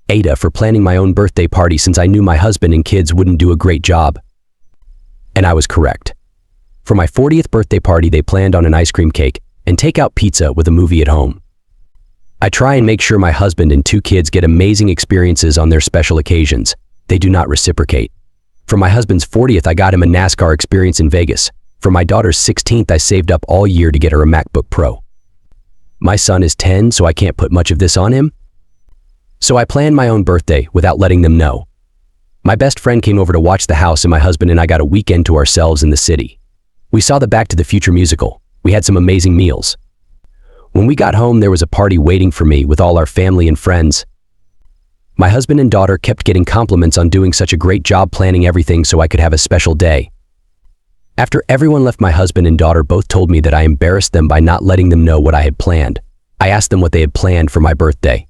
AITA for planning my own birthday party since I knew my husband and kids wouldn't do a great job. And I was correct. For my 40th birthday party, they planned on an ice cream cake and takeout pizza with a movie at home. I try and make sure my husband and 2 kids get amazing experiences on their special occasions. They do not reciprocate. For my husband's 40th, I got him a NASCAR experience in Vegas. For my daughter's 16th, I saved up all year to get her a MacBook Pro. My son is 10, so I can't put much of this on him. So I planned my own birthday without letting them know. My best friend came over to watch the house, and my husband and I got a weekend to ourselves in the city. We saw the Back to the Future musical. We had some amazing meals. When we got home, there was a party waiting for me with all our family and friends. My husband and daughter kept getting compliments on doing such a great job planning everything so I could have a special day. After everyone left, my husband and daughter both told me that I embarrassed them by not letting them know what I had planned. I asked them what they had planned for my birthday.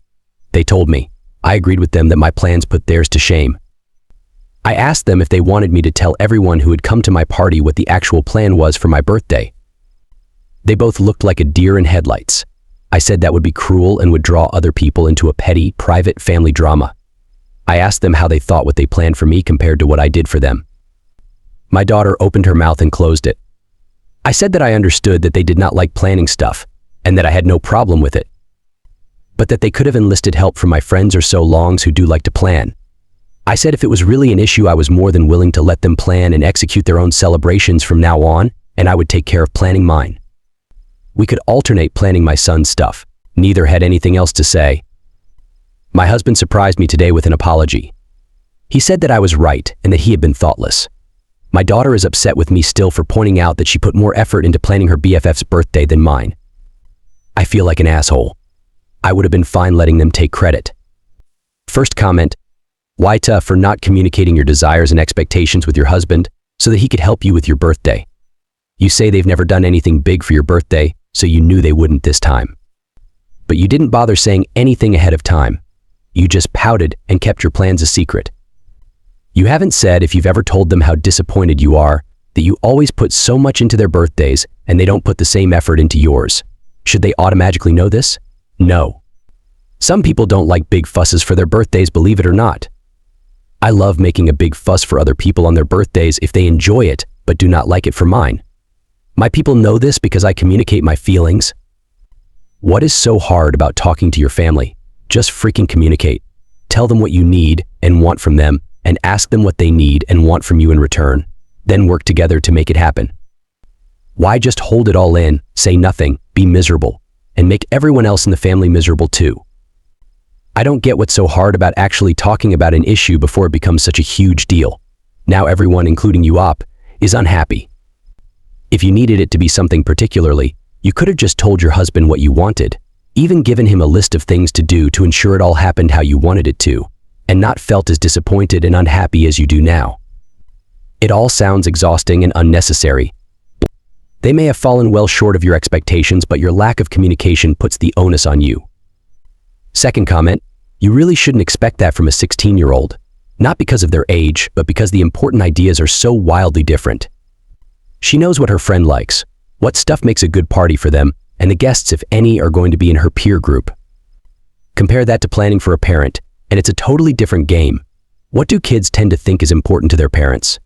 They told me. I agreed with them that my plans put theirs to shame. I asked them if they wanted me to tell everyone who had come to my party what the actual plan was for my birthday. They both looked like a deer in headlights. I said that would be cruel and would draw other people into a petty, private family drama. I asked them how they thought what they planned for me compared to what I did for them. My daughter opened her mouth and closed it. I said that I understood that they did not like planning stuff and that I had no problem with it, but that they could have enlisted help from my friends or so-longs who do like to plan. I said if it was really an issue, I was more than willing to let them plan and execute their own celebrations from now on, and I would take care of planning mine. We could alternate planning my son's stuff. Neither had anything else to say. My husband surprised me today with an apology. He said that I was right and that he had been thoughtless. My daughter is upset with me still for pointing out that she put more effort into planning her BFF's birthday than mine. I feel like an asshole. I would have been fine letting them take credit. First comment, AITA for not communicating your desires and expectations with your husband so that he could help you with your birthday. You say they've never done anything big for your birthday, so you knew they wouldn't this time. But you didn't bother saying anything ahead of time. You just pouted and kept your plans a secret. You haven't said if you've ever told them how disappointed you are that you always put so much into their birthdays and they don't put the same effort into yours. Should they automatically know this? No. Some people don't like big fusses for their birthdays, believe it or not. I love making a big fuss for other people on their birthdays if they enjoy it, but do not like it for mine. My people know this because I communicate my feelings. What is so hard about talking to your family? Just freaking communicate. Tell them what you need and want from them, and ask them what they need and want from you in return. Then work together to make it happen. Why just hold it all in, say nothing, be miserable, and make everyone else in the family miserable too? I don't get what's so hard about actually talking about an issue before it becomes such a huge deal. Now everyone, including you op, is unhappy. If you needed it to be something particularly, you could have just told your husband what you wanted, even given him a list of things to do to ensure it all happened how you wanted it to, and not felt as disappointed and unhappy as you do now. It all sounds exhausting and unnecessary. They may have fallen well short of your expectations, but your lack of communication puts the onus on you. Second comment, you really shouldn't expect that from a 16-year-old, not because of their age, but because the important ideas are so wildly different. She knows what her friend likes, what stuff makes a good party for them, and the guests, if any, are going to be in her peer group. Compare that to planning for a parent, and it's a totally different game. What do kids tend to think is important to their parents?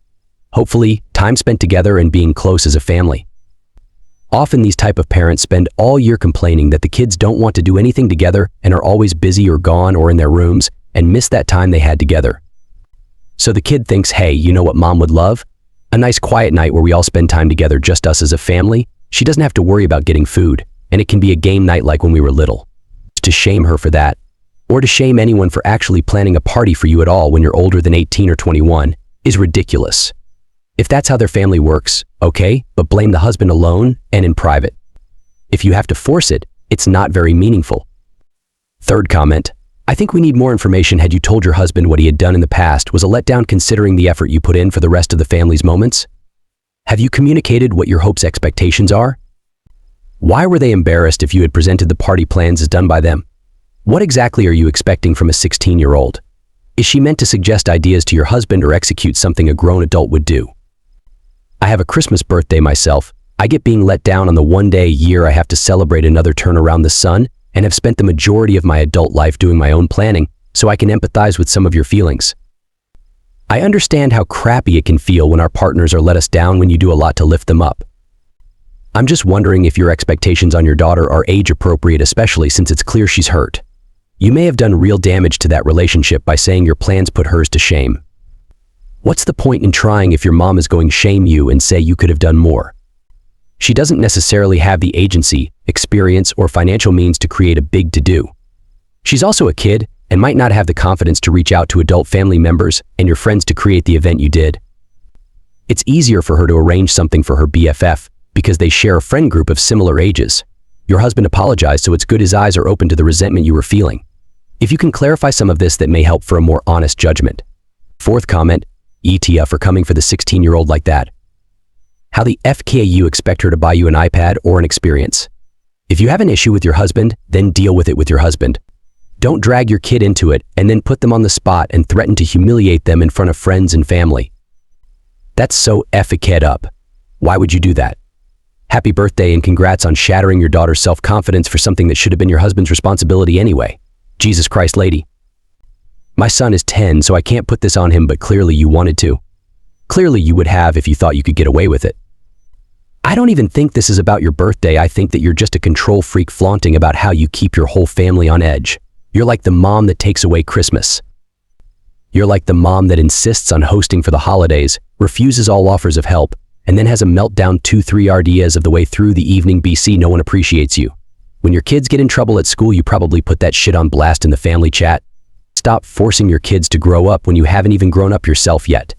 Hopefully, time spent together and being close as a family. Often these type of parents spend all year complaining that the kids don't want to do anything together and are always busy or gone or in their rooms and miss that time they had together. So the kid thinks, hey, you know what mom would love? A nice quiet night where we all spend time together, just us as a family. She doesn't have to worry about getting food, and it can be a game night like when we were little. To shame her for that, or to shame anyone for actually planning a party for you at all when you're older than 18 or 21, is ridiculous. If that's how their family works, okay, but blame the husband alone and in private. If you have to force it, it's not very meaningful. Third comment, I think we need more information. Had you told your husband what he had done in the past was a letdown considering the effort you put in for the rest of the family's moments? Have you communicated what your hopes' expectations are? Why were they embarrassed if you had presented the party plans as done by them? What exactly are you expecting from a 16-year-old? Is she meant to suggest ideas to your husband or execute something a grown adult would do? I have a Christmas birthday myself. I get being let down on the one day a year I have to celebrate another turn around the sun, and have spent the majority of my adult life doing my own planning, so I can empathize with some of your feelings. I understand how crappy it can feel when our partners are let us down when you do a lot to lift them up. I'm just wondering if your expectations on your daughter are age-appropriate, especially since it's clear she's hurt. You may have done real damage to that relationship by saying your plans put hers to shame. What's the point in trying if your mom is going to shame you and say you could have done more? She doesn't necessarily have the agency, experience, or financial means to create a big to-do. She's also a kid and might not have the confidence to reach out to adult family members and your friends to create the event you did. It's easier for her to arrange something for her BFF because they share a friend group of similar ages. Your husband apologized, so it's good his eyes are open to the resentment you were feeling. If you can clarify some of this, that may help for a more honest judgment. Fourth comment, AITA for coming for the 16-year-old like that. How the F can you expect her to buy you an iPad or an experience? If you have an issue with your husband, then deal with it with your husband. Don't drag your kid into it and then put them on the spot and threaten to humiliate them in front of friends and family. That's so F-a-kid up. Why would you do that? Happy birthday and congrats on shattering your daughter's self-confidence for something that should have been your husband's responsibility anyway. Jesus Christ, lady. My son is 10, so I can't put this on him, but clearly you wanted to. Clearly you would have if you thought you could get away with it. I don't even think this is about your birthday. I think that you're just a control freak flaunting about how you keep your whole family on edge. You're like the mom that takes away Christmas. You're like the mom that insists on hosting for the holidays, refuses all offers of help, and then has a meltdown 2-3 RDs of the way through the evening. BC, no one appreciates you. When your kids get in trouble at school, you probably put that shit on blast in the family chat. Stop forcing your kids to grow up when you haven't even grown up yourself yet.